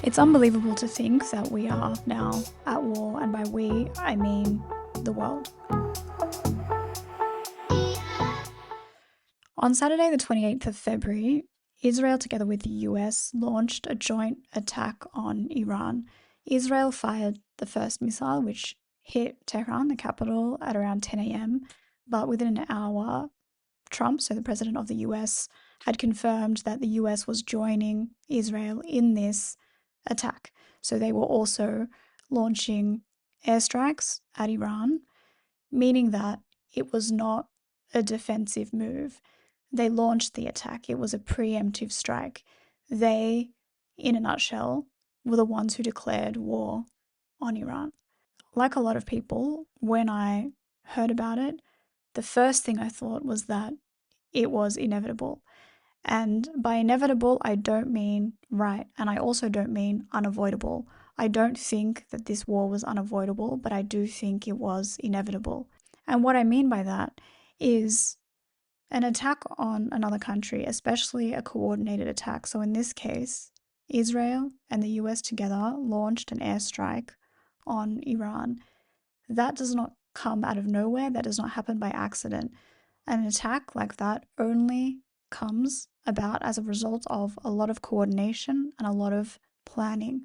It's unbelievable to think that we are now at war, and by we, I mean the world. On Saturday, the 28th of February, Israel, together with the US, launched a joint attack on Iran. Israel fired the first missile, which hit Tehran, the capital, at around 10 a.m., but within an hour, Trump, so the president of the US, had confirmed that the US was joining Israel in this attack. So they were also launching airstrikes at Iran, meaning that it was not a defensive move. They launched the attack. It was a preemptive strike. They, in a nutshell, were the ones who declared war on Iran. Like a lot of people, when I heard about it, the first thing I thought was that it was inevitable. And by inevitable, I don't mean right, and I also don't mean unavoidable. I don't think that this war was unavoidable, but I do think it was inevitable. And what I mean by that is an attack on another country, especially a coordinated attack. So in this case, Israel and the US together launched an airstrike on Iran. That does not come out of nowhere, that does not happen by accident. An attack like that only comes about as a result of a lot of coordination and a lot of planning,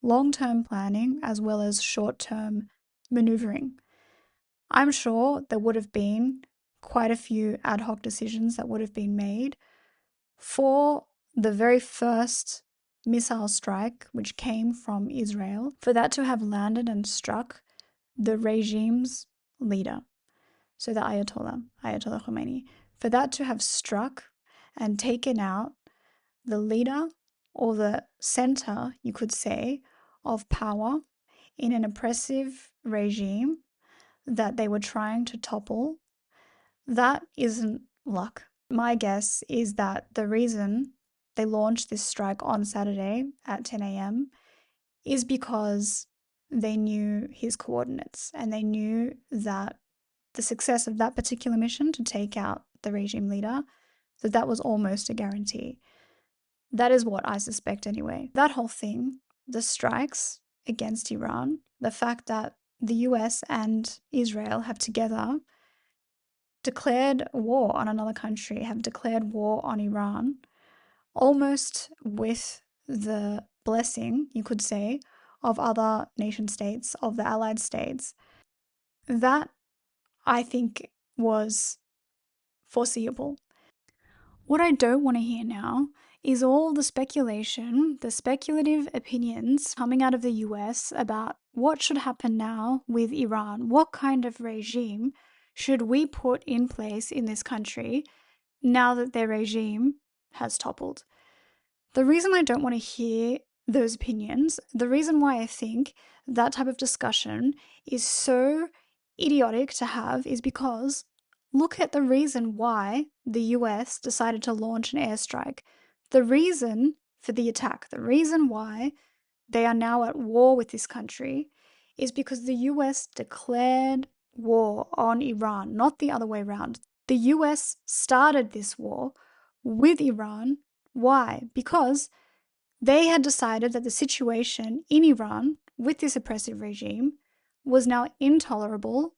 long-term planning as well as short-term maneuvering. I'm sure there would have been quite a few ad hoc decisions that would have been made for the very first missile strike, which came from Israel, for that to have landed and struck the regime's leader. So the Ayatollah Khomeini, for that to have struck and taken out the leader or the center, you could say, of power in an oppressive regime that they were trying to topple, that isn't luck. My guess is that the reason they launched this strike on Saturday at 10 a.m. is because they knew his coordinates and they knew that the success of that particular mission to take out the regime leader, that was almost a guarantee. That is what I suspect anyway. That whole thing, the strikes against Iran, the fact that the US and Israel have together declared war on another country, have declared war on Iran, almost with the blessing, you could say, of other nation states, of the allied states, that I think was foreseeable. What I don't want to hear now is all the speculation, the speculative opinions coming out of the US about what should happen now with Iran. What kind of regime should we put in place in this country now that their regime has toppled? The reason I don't want to hear those opinions, the reason why I think that type of discussion is so idiotic to have, is because look at the reason why the US decided to launch an airstrike. The reason for the attack, the reason why they are now at war with this country is because the US declared war on Iran, not the other way around. The US started this war with Iran. Why? Because they had decided that the situation in Iran with this oppressive regime was now intolerable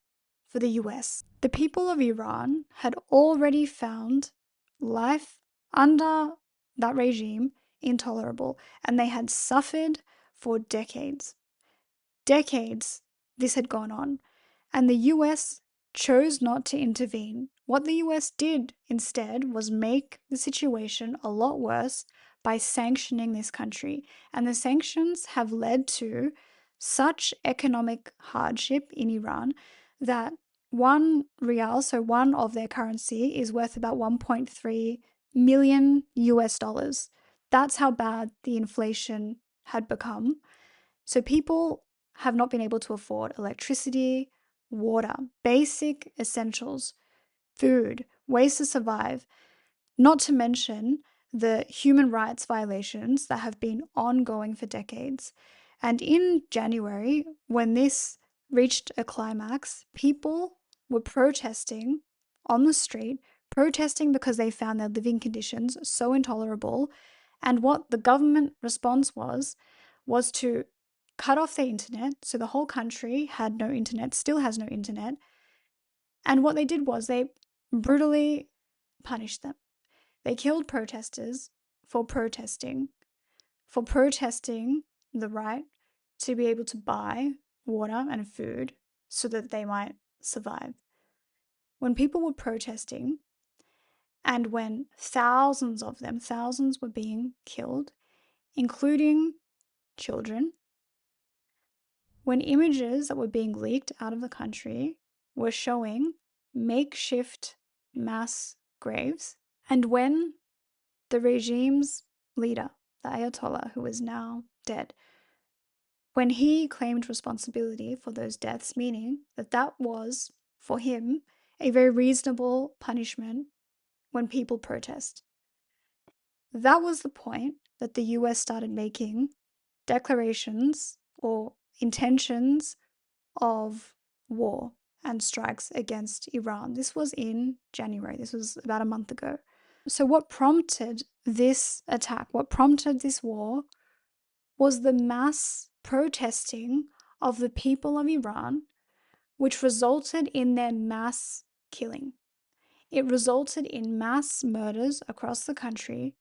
for the US. The people of Iran had already found life under that regime intolerable, and they had suffered for decades. Decades this had gone on, and the US chose not to intervene. What the US did instead was make the situation a lot worse by sanctioning this country. And the sanctions have led to such economic hardship in Iran that one rial, so one of their currency, is worth about 1.3 million US dollars. That's how bad the inflation had become. So people have not been able to afford electricity, water, basic essentials, food, ways to survive, not to mention the human rights violations that have been ongoing for decades. And in January, when this reached a climax, people were protesting on the street, protesting because they found their living conditions so intolerable. And what the government response was to cut off their internet. So the whole country had no internet, still has no internet. And what they did was they brutally punished them. They killed protesters for protesting the right to be able to buy water and food so that they might survive. When people were protesting, and when thousands of them, thousands were being killed, including children, when images that were being leaked out of the country were showing makeshift mass graves, and when the regime's leader, the Ayatollah, who is now dead, when he claimed responsibility for those deaths, meaning that that was, for him, a very reasonable punishment when people protest. That was the point that the US started making declarations or intentions of war and strikes against Iran. This was in January. This was about a month ago. So, what prompted this attack, what prompted this war, was the mass protesting of the people of Iran, which resulted in their mass killing. It resulted in mass murders across the country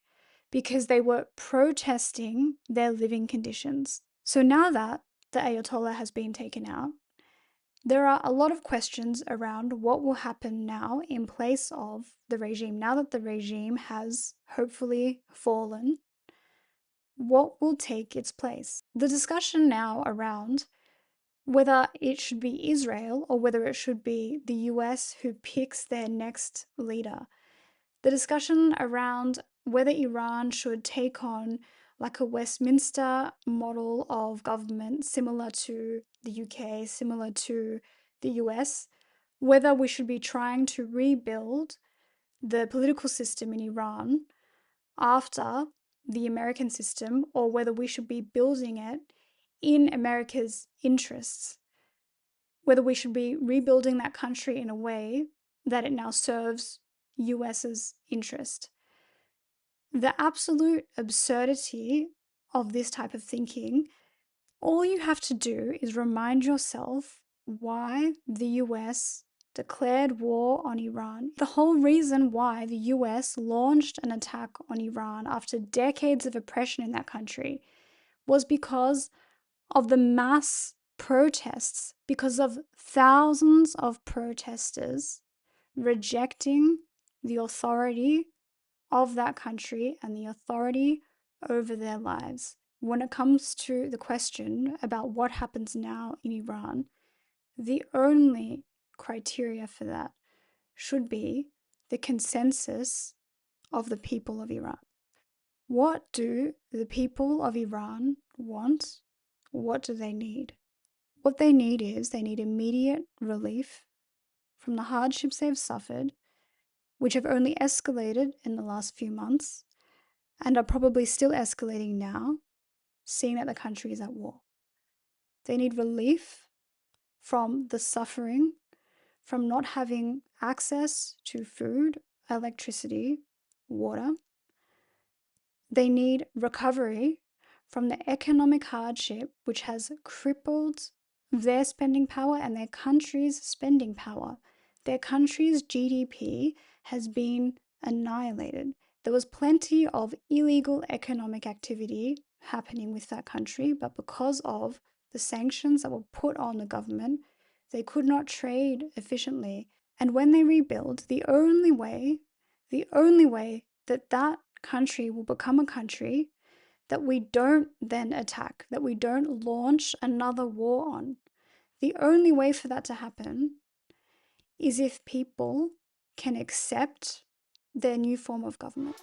because they were protesting their living conditions. So now that the Ayatollah has been taken out, there are a lot of questions around what will happen now in place of the regime. Now that the regime has hopefully fallen, what will take its place? The discussion now around whether it should be Israel or whether it should be the US who picks their next leader. The discussion around whether Iran should take on like a Westminster model of government similar to the UK, similar to the US, whether we should be trying to rebuild the political system in Iran after the American system, or whether we should be building it in America's interests, whether we should be rebuilding that country in a way that it now serves US's interest. The absolute absurdity of this type of thinking, all you have to do is remind yourself why the US declared war on Iran. The whole reason why the US launched an attack on Iran after decades of oppression in that country was because of the mass protests, because of thousands of protesters rejecting the authority of that country and the authority over their lives. When it comes to the question about what happens now in Iran, the only criteria for that should be the consensus of the people of Iran. What do the people of Iran want? What do they need? What they need is they need immediate relief from the hardships they've suffered, which have only escalated in the last few months and are probably still escalating now, seeing that the country is at war. They need relief from the suffering, from not having access to food, electricity, water. They need recovery from the economic hardship which has crippled their spending power and their country's spending power. Their country's GDP has been annihilated. There was plenty of illegal economic activity happening with that country, but because of the sanctions that were put on the government, they could not trade efficiently. And when they rebuild, the only way that that country will become a country that we don't then attack, that we don't launch another war on. The only way for that to happen is if people can accept their new form of government.